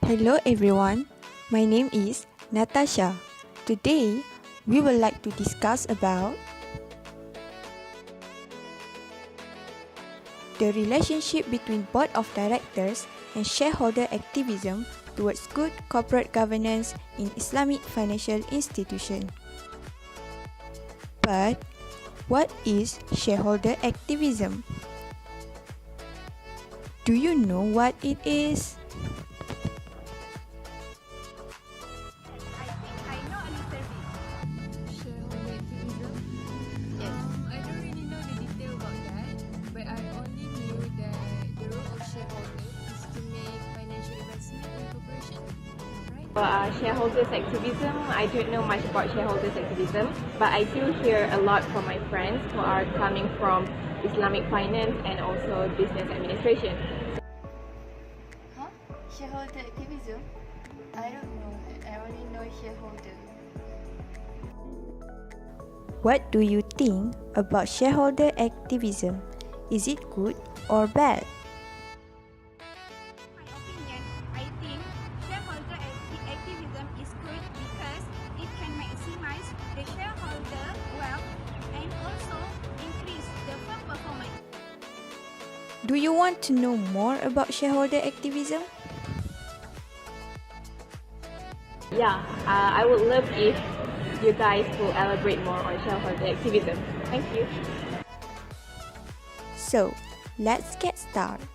Hello everyone, my name is Natasha. Today, we would like to discuss about the relationship between board of directors and shareholder activism towards good corporate governance in Islamic financial institution. But what is shareholder activism? Do you know what it is? I know a little bit. Shareholder activism? Yes. I don't really know the detail about that, but I only knew that the role of shareholder is to make financial investment in corporation. Right? Shareholders activism, I don't know much about shareholders activism, but I do hear a lot from my friends who are coming from Islamic finance and also business administration. Huh? Shareholder activism? I don't know. I only know shareholder. What do you think about shareholder activism? Is it good or bad? My opinion, I think shareholder activism is good because it can maximize the shareholder wealth and also increase the firm performance. Do you want to know more about shareholder activism? Yeah, I would love if you guys will elaborate more on shareholder activism. Thank you. So, let's get started.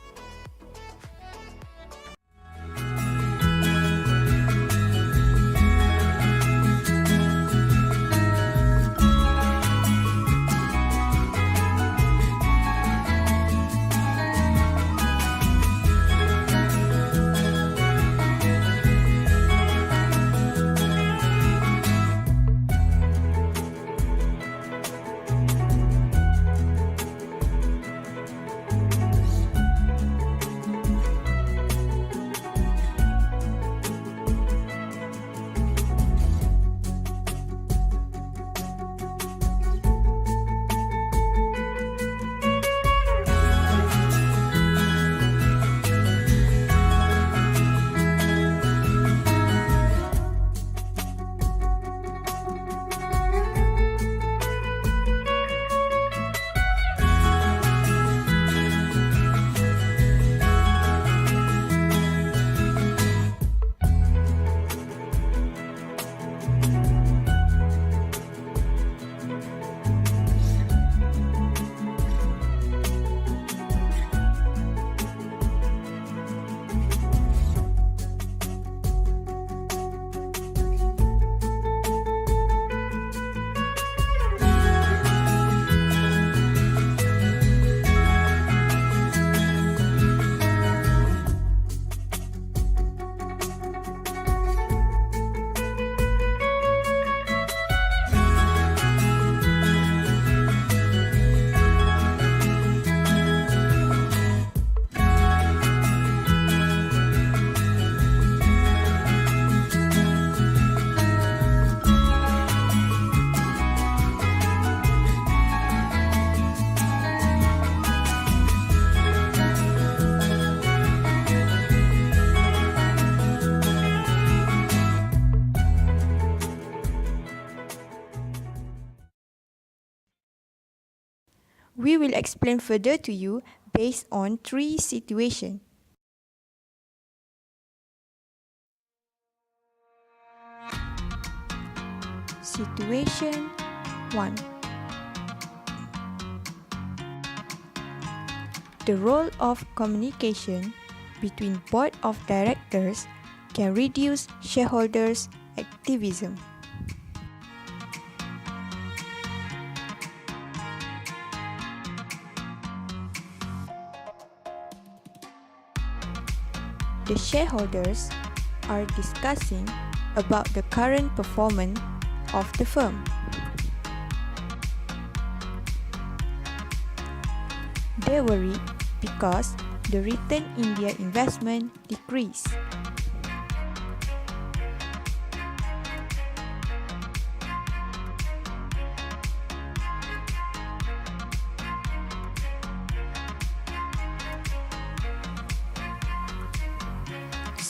We will explain further to you based on three situations. Situation 1. The role of communication between board of directors can reduce shareholders' activism. The shareholders are discussing about the current performance of the firm. They worry because the return in their investment decreased.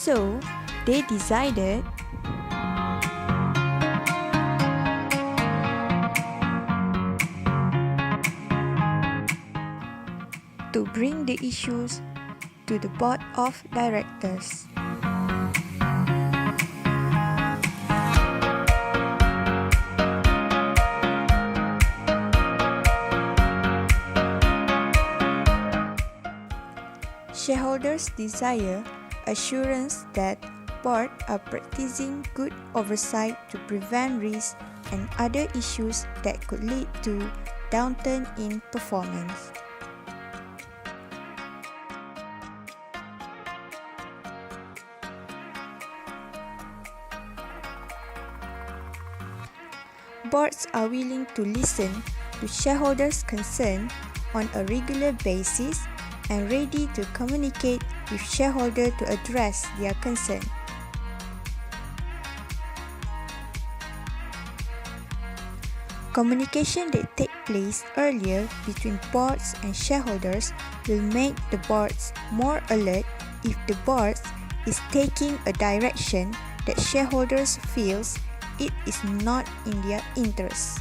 So, They decided to bring the issues to the board of directors. Shareholders desire assurance that board are practicing good oversight to prevent risks and other issues that could lead to downturn in performance. Boards are willing to listen to shareholders' concerns on a regular basis and ready to communicate with shareholders to address their concern. Communication that take place earlier between boards and shareholders will make the boards more alert if the board is taking a direction that shareholders feels it is not in their interest.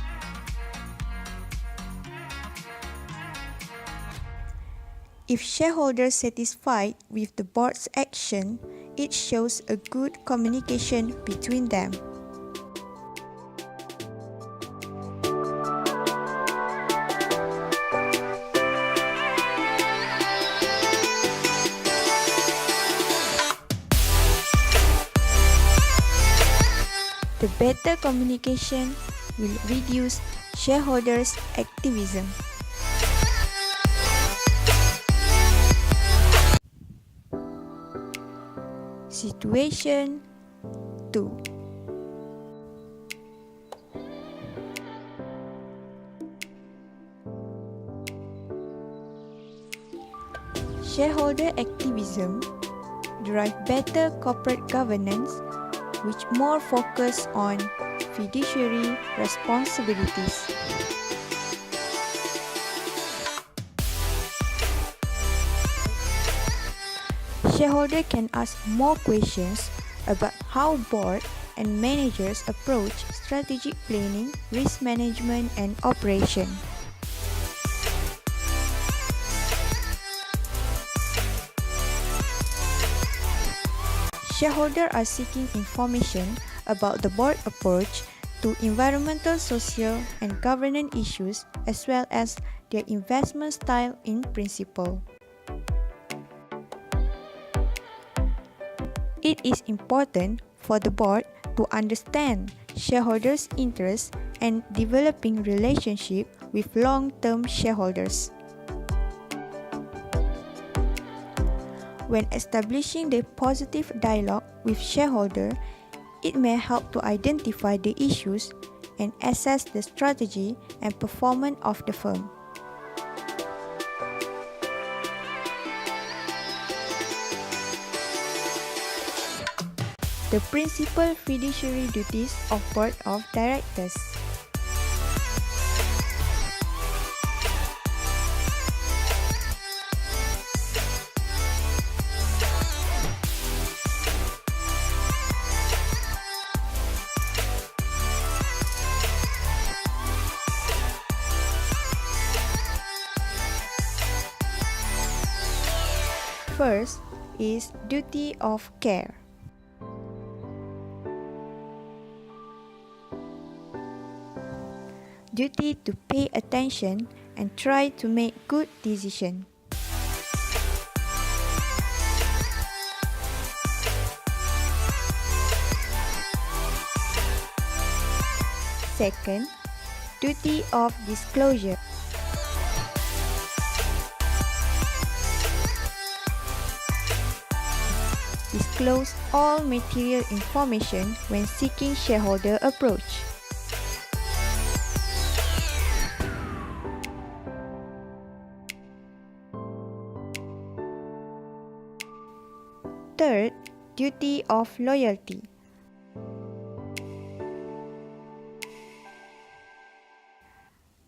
If shareholders satisfied with the board's action, it shows a good communication between them. The better communication will reduce shareholders' activism. Situation 2. Shareholder activism drive better corporate governance which more focus on fiduciary responsibilities. Shareholder can ask more questions about how board and managers approach strategic planning, risk management, and operation. Shareholders are seeking information about the board approach to environmental, social, and governance issues as well as their investment style in principle. It is important for the board to understand shareholders' interests and developing relationship with long-term shareholders. When establishing the positive dialogue with shareholders, it may help to identify the issues and assess the strategy and performance of the firm. The principal fiduciary duties of Board of Directors. First is duty of care. Duty to pay attention and try to make good decisions. Second, duty of disclosure. Disclose all material information when seeking shareholder approach. Third, duty of loyalty.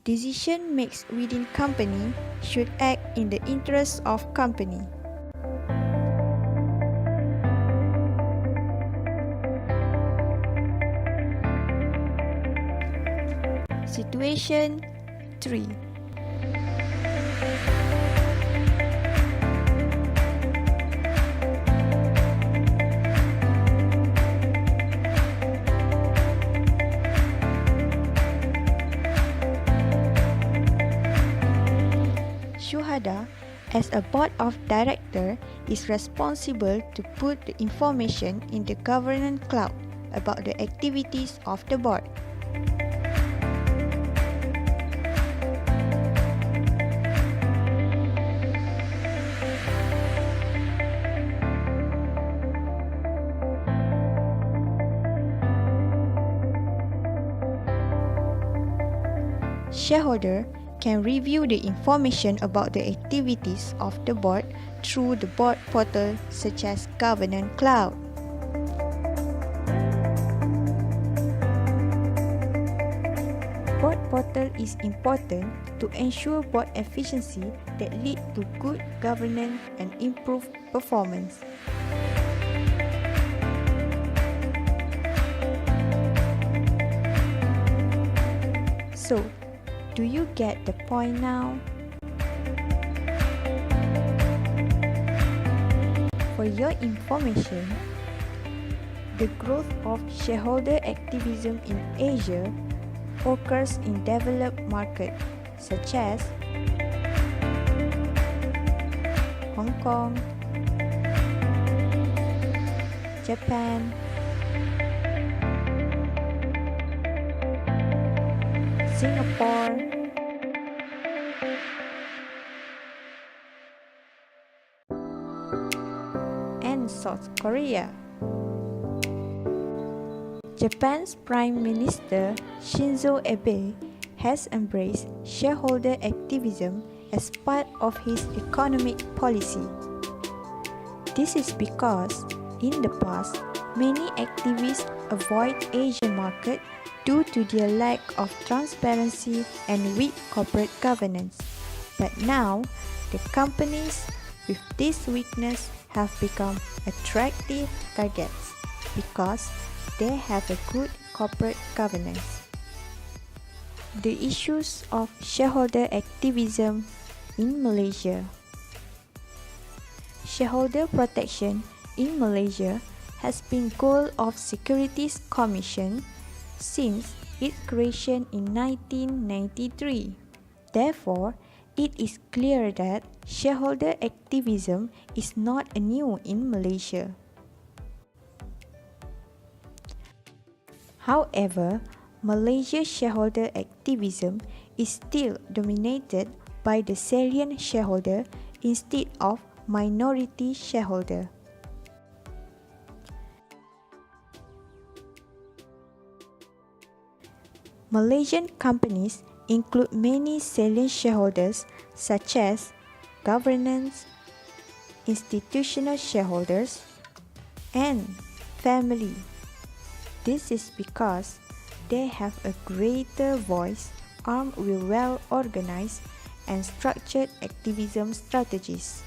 Decision makes within company should act in the interest of company. Situation 3. Shuhada, as a board of director, is responsible to put the information in the governance cloud about the activities of the board. Shareholder can review the information about the activities of the board through the board portal such as Governance Cloud. Board portal is important to ensure board efficiency that lead to good governance and improved performance. So, do you get the point now? For your information, the growth of shareholder activism in Asia occurs in developed markets such as Hong Kong, Japan, Singapore, and South Korea. Japan's Prime Minister Shinzo Abe has embraced shareholder activism as part of his economic policy. This is because, in the past, many activists avoid Asian market due to their lack of transparency and weak corporate governance. But now, the companies with this weakness have become attractive targets because they have a good corporate governance. The issues of shareholder activism in Malaysia. Shareholder protection in Malaysia has been goal of Securities Commission since its creation in 1993. Therefore, it is clear that shareholder activism is not new in Malaysia. However, Malaysia's shareholder activism is still dominated by the salient shareholder instead of minority shareholder. Malaysian companies include many salient shareholders such as governance, institutional shareholders, and family. This is because they have a greater voice armed with well-organized and structured activism strategies.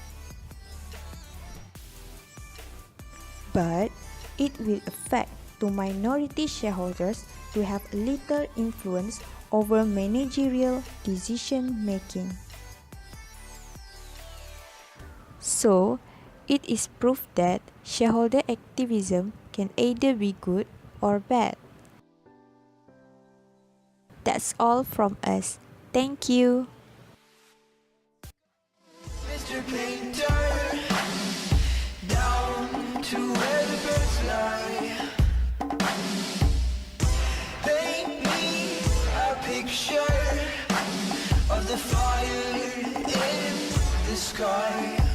But it will affect to minority shareholders to have little influence over managerial decision making. So, it is proof that shareholder activism can either be good or bad. That's all from us. Thank you. Mr. Painter, down to where the birds fly. Paint me a picture of the fire in the sky.